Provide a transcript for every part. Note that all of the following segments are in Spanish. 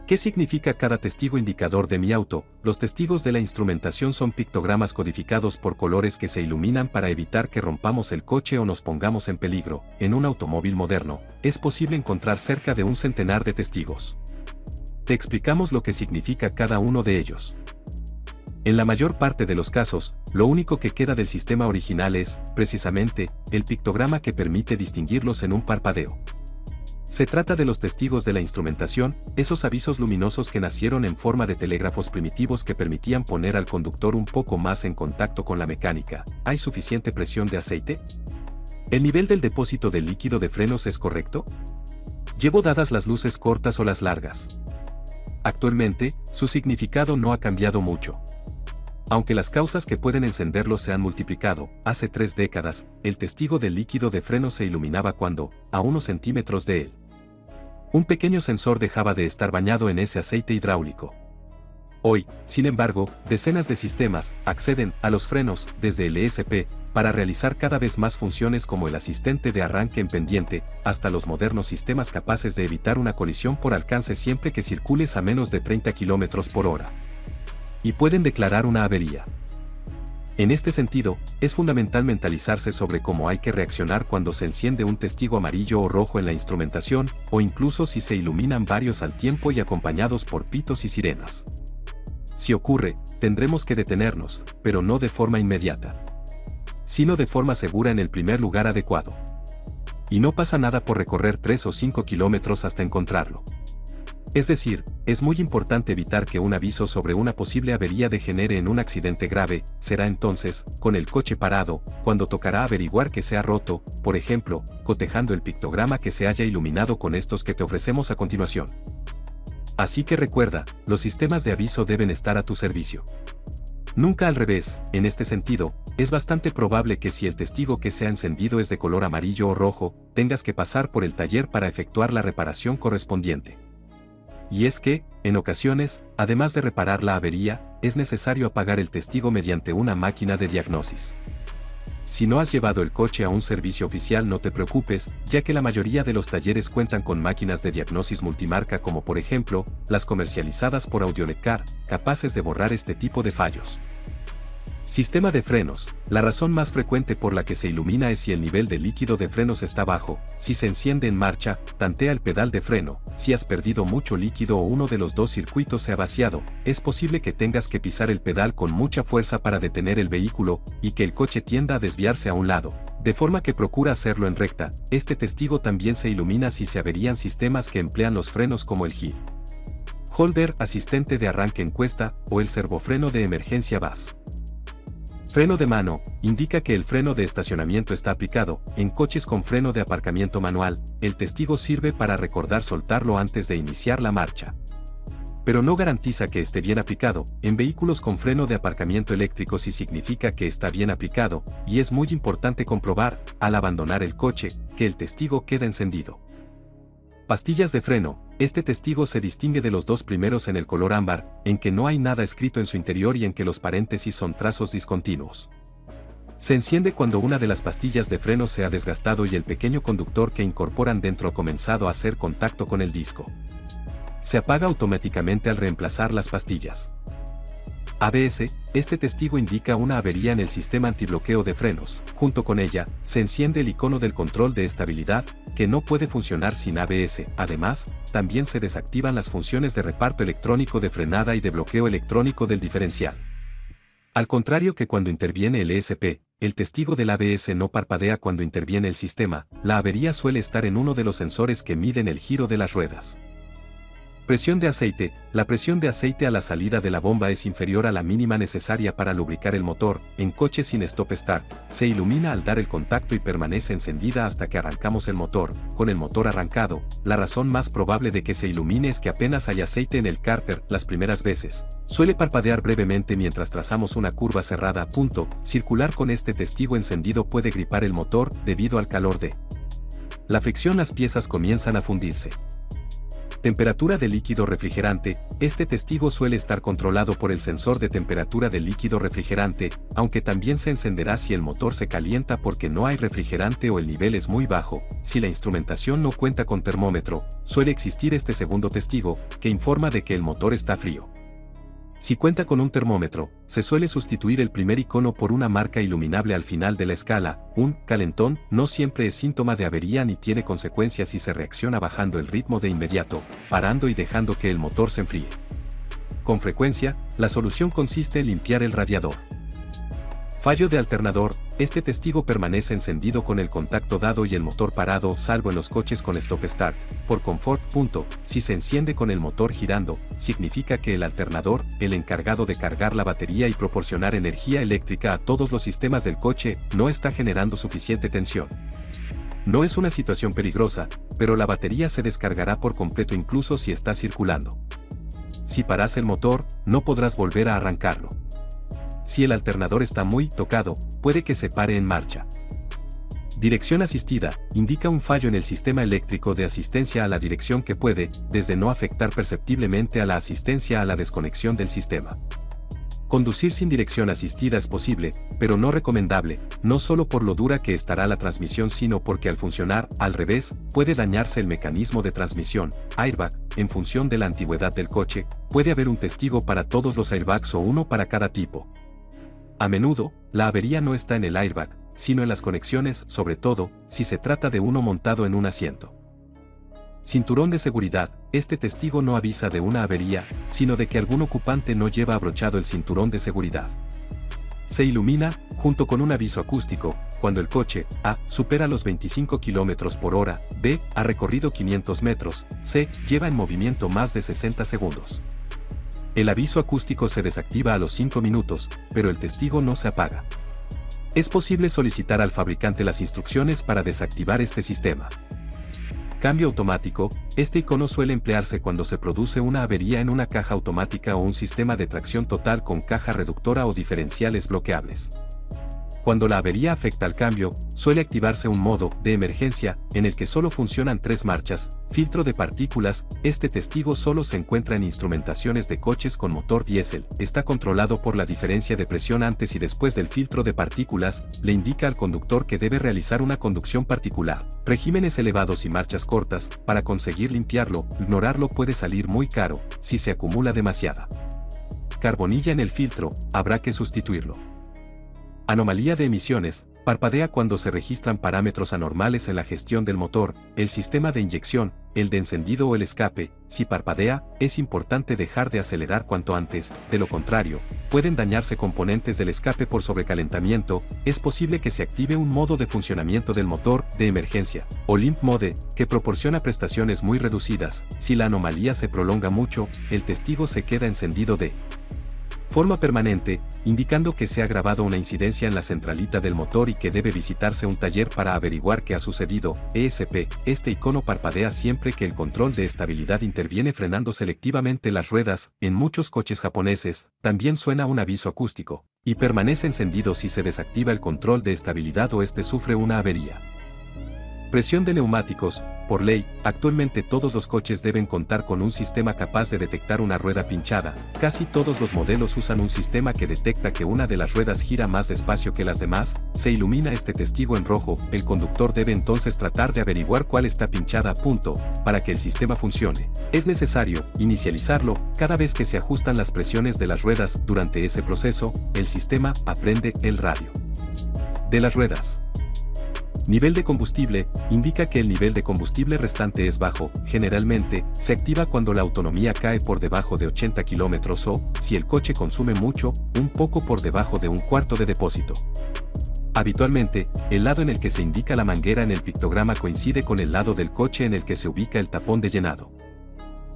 ¿Qué significa cada testigo indicador de mi auto? Los testigos de la instrumentación son pictogramas codificados por colores que se iluminan para evitar que rompamos el coche o nos pongamos en peligro. En un automóvil moderno, es posible encontrar cerca de un centenar de testigos. Te explicamos lo que significa cada uno de ellos. En la mayor parte de los casos, lo único que queda del sistema original es, precisamente, el pictograma que permite distinguirlos en un parpadeo. Se trata de los testigos de la instrumentación, esos avisos luminosos que nacieron en forma de telégrafos primitivos que permitían poner al conductor un poco más en contacto con la mecánica. ¿Hay suficiente presión de aceite? ¿El nivel del depósito del líquido de frenos es correcto? ¿Llevo dadas las luces cortas o las largas? Actualmente, su significado no ha cambiado mucho. Aunque las causas que pueden encenderlo se han multiplicado, hace 3 décadas, el testigo del líquido de freno se iluminaba cuando, a unos centímetros de él, un pequeño sensor dejaba de estar bañado en ese aceite hidráulico. Hoy, sin embargo, decenas de sistemas acceden a los frenos desde el ESP para realizar cada vez más funciones como el asistente de arranque en pendiente, hasta los modernos sistemas capaces de evitar una colisión por alcance siempre que circules a menos de 30 km por hora. Y pueden declarar una avería. En este sentido, es fundamental mentalizarse sobre cómo hay que reaccionar cuando se enciende un testigo amarillo o rojo en la instrumentación, o incluso si se iluminan varios al tiempo y acompañados por pitos y sirenas. Si ocurre, tendremos que detenernos, pero no de forma inmediata, sino de forma segura en el primer lugar adecuado. Y no pasa nada por recorrer 3 o 5 kilómetros hasta encontrarlo. Es decir, es muy importante evitar que un aviso sobre una posible avería degenere en un accidente grave. Será entonces, con el coche parado, cuando tocará averiguar que se ha roto, por ejemplo, cotejando el pictograma que se haya iluminado con estos que te ofrecemos a continuación. Así que recuerda, los sistemas de aviso deben estar a tu servicio. Nunca al revés. En este sentido, es bastante probable que si el testigo que se ha encendido es de color amarillo o rojo, tengas que pasar por el taller para efectuar la reparación correspondiente. Y es que, en ocasiones, además de reparar la avería, es necesario apagar el testigo mediante una máquina de diagnosis. Si no has llevado el coche a un servicio oficial, no te preocupes, ya que la mayoría de los talleres cuentan con máquinas de diagnosis multimarca como por ejemplo, las comercializadas por Audioleccar, capaces de borrar este tipo de fallos. Sistema de frenos. La razón más frecuente por la que se ilumina es si el nivel de líquido de frenos está bajo. Si se enciende en marcha, tantea el pedal de freno. Si has perdido mucho líquido o uno de los dos circuitos se ha vaciado, es posible que tengas que pisar el pedal con mucha fuerza para detener el vehículo, y que el coche tienda a desviarse a un lado, de forma que procura hacerlo en recta. Este testigo también se ilumina si se averían sistemas que emplean los frenos como el Hill Holder, asistente de arranque encuesta, o el servofreno de emergencia VAS. Freno de mano, indica que el freno de estacionamiento está aplicado. En coches con freno de aparcamiento manual, el testigo sirve para recordar soltarlo antes de iniciar la marcha. Pero no garantiza que esté bien aplicado. En vehículos con freno de aparcamiento eléctrico sí significa que está bien aplicado, y es muy importante comprobar, al abandonar el coche, que el testigo queda encendido. Pastillas de freno. Este testigo se distingue de los dos primeros en el color ámbar, en que no hay nada escrito en su interior y en que los paréntesis son trazos discontinuos. Se enciende cuando una de las pastillas de freno se ha desgastado y el pequeño conductor que incorporan dentro ha comenzado a hacer contacto con el disco. Se apaga automáticamente al reemplazar las pastillas. ABS. Este testigo indica una avería en el sistema antibloqueo de frenos. Junto con ella, se enciende el icono del control de estabilidad, que no puede funcionar sin ABS. Además, también se desactivan las funciones de reparto electrónico de frenada y de bloqueo electrónico del diferencial. Al contrario que cuando interviene el ESP, el testigo del ABS no parpadea cuando interviene el sistema. La avería suele estar en uno de los sensores que miden el giro de las ruedas. Presión de aceite. La presión de aceite a la salida de la bomba es inferior a la mínima necesaria para lubricar el motor. En coches sin stop start, se ilumina al dar el contacto y permanece encendida hasta que arrancamos el motor. Con el motor arrancado, la razón más probable de que se ilumine es que apenas hay aceite en el cárter. Las primeras veces, suele parpadear brevemente mientras trazamos una curva cerrada. Circular con este testigo encendido puede gripar el motor debido al calor de la fricción. Las piezas comienzan a fundirse. Temperatura del líquido refrigerante. Este testigo suele estar controlado por el sensor de temperatura del líquido refrigerante, aunque también se encenderá si el motor se calienta porque no hay refrigerante o el nivel es muy bajo. Si la instrumentación no cuenta con termómetro, suele existir este segundo testigo, que informa de que el motor está frío. Si cuenta con un termómetro, se suele sustituir el primer icono por una marca iluminable al final de la escala. Un calentón no siempre es síntoma de avería ni tiene consecuencias si se reacciona bajando el ritmo de inmediato, parando y dejando que el motor se enfríe. Con frecuencia, la solución consiste en limpiar el radiador. Fallo de alternador. Este testigo permanece encendido con el contacto dado y el motor parado, salvo en los coches con stop start. Por confort. Si se enciende con el motor girando, significa que el alternador, el encargado de cargar la batería y proporcionar energía eléctrica a todos los sistemas del coche, no está generando suficiente tensión. No es una situación peligrosa, pero la batería se descargará por completo incluso si está circulando. Si paras el motor, no podrás volver a arrancarlo. Si el alternador está muy tocado, puede que se pare en marcha. Dirección asistida. Indica un fallo en el sistema eléctrico de asistencia a la dirección que puede, desde no afectar perceptiblemente a la asistencia a la desconexión del sistema. Conducir sin dirección asistida es posible, pero no recomendable, no solo por lo dura que estará la transmisión sino porque al funcionar, al revés, puede dañarse el mecanismo de transmisión. Airbag. En función de la antigüedad del coche, puede haber un testigo para todos los airbags o uno para cada tipo. A menudo, la avería no está en el airbag, sino en las conexiones, sobre todo, si se trata de uno montado en un asiento. Cinturón de seguridad. Este testigo no avisa de una avería, sino de que algún ocupante no lleva abrochado el cinturón de seguridad. Se ilumina, junto con un aviso acústico, cuando el coche, A, supera los 25 km por hora, B, ha recorrido 500 metros, C, lleva en movimiento más de 60 segundos. El aviso acústico se desactiva a los 5 minutos, pero el testigo no se apaga. Es posible solicitar al fabricante las instrucciones para desactivar este sistema. Cambio automático. Este icono suele emplearse cuando se produce una avería en una caja automática o un sistema de tracción total con caja reductora o diferenciales bloqueables. Cuando la avería afecta al cambio, suele activarse un modo de emergencia, en el que solo funcionan 3 marchas. Filtro de partículas. Este testigo solo se encuentra en instrumentaciones de coches con motor diésel. Está controlado por la diferencia de presión antes y después del filtro de partículas. Le indica al conductor que debe realizar una conducción particular. Regímenes elevados y marchas cortas. Para conseguir limpiarlo, ignorarlo puede salir muy caro, si se acumula demasiada carbonilla en el filtro, habrá que sustituirlo. Anomalía de emisiones. Parpadea cuando se registran parámetros anormales en la gestión del motor, el sistema de inyección, el de encendido o el escape. Si parpadea, es importante dejar de acelerar cuanto antes, de lo contrario, pueden dañarse componentes del escape por sobrecalentamiento. Es posible que se active un modo de funcionamiento del motor de emergencia, o limp mode, que proporciona prestaciones muy reducidas. Si la anomalía se prolonga mucho, el testigo se queda encendido de forma permanente, indicando que se ha grabado una incidencia en la centralita del motor y que debe visitarse un taller para averiguar qué ha sucedido. ESP. Este icono parpadea siempre que el control de estabilidad interviene frenando selectivamente las ruedas. En muchos coches japoneses, también suena un aviso acústico, y permanece encendido si se desactiva el control de estabilidad o este sufre una avería. Presión de neumáticos. Por ley, actualmente todos los coches deben contar con un sistema capaz de detectar una rueda pinchada. Casi todos los modelos usan un sistema que detecta que una de las ruedas gira más despacio que las demás. Se ilumina este testigo en rojo, el conductor debe entonces tratar de averiguar cuál está pinchada. Para que el sistema funcione, es necesario inicializarlo. Cada vez que se ajustan las presiones de las ruedas durante ese proceso, el sistema aprende el radio de las ruedas. Nivel de combustible. Indica que el nivel de combustible restante es bajo. Generalmente, se activa cuando la autonomía cae por debajo de 80 km o, si el coche consume mucho, un poco por debajo de un cuarto de depósito. Habitualmente, el lado en el que se indica la manguera en el pictograma coincide con el lado del coche en el que se ubica el tapón de llenado.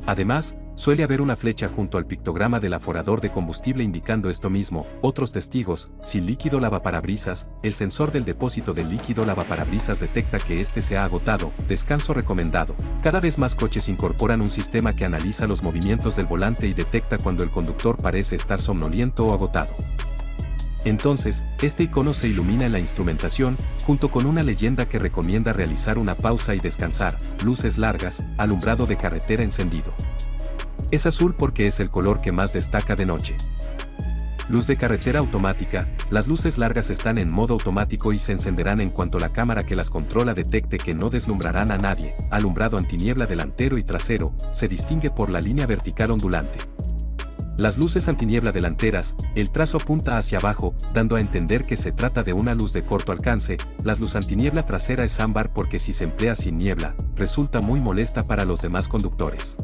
Además, suele haber una flecha junto al pictograma del aforador de combustible indicando esto mismo. Otros testigos. Si líquido lavaparabrisas, el sensor del depósito del líquido lavaparabrisas detecta que este se ha agotado. Descanso recomendado. Cada vez más coches incorporan un sistema que analiza los movimientos del volante y detecta cuando el conductor parece estar somnoliento o agotado. Entonces, este icono se ilumina en la instrumentación, junto con una leyenda que recomienda realizar una pausa y descansar, luces largas, alumbrado de carretera encendido. Es azul porque es el color que más destaca de noche. Luz de carretera automática, las luces largas están en modo automático y se encenderán en cuanto la cámara que las controla detecte que no deslumbrarán a nadie. Alumbrado antiniebla delantero y trasero, se distingue por la línea vertical ondulante. Las luces antiniebla delanteras, el trazo apunta hacia abajo, dando a entender que se trata de una luz de corto alcance. La luz antiniebla trasera es ámbar porque si se emplea sin niebla, resulta muy molesta para los demás conductores.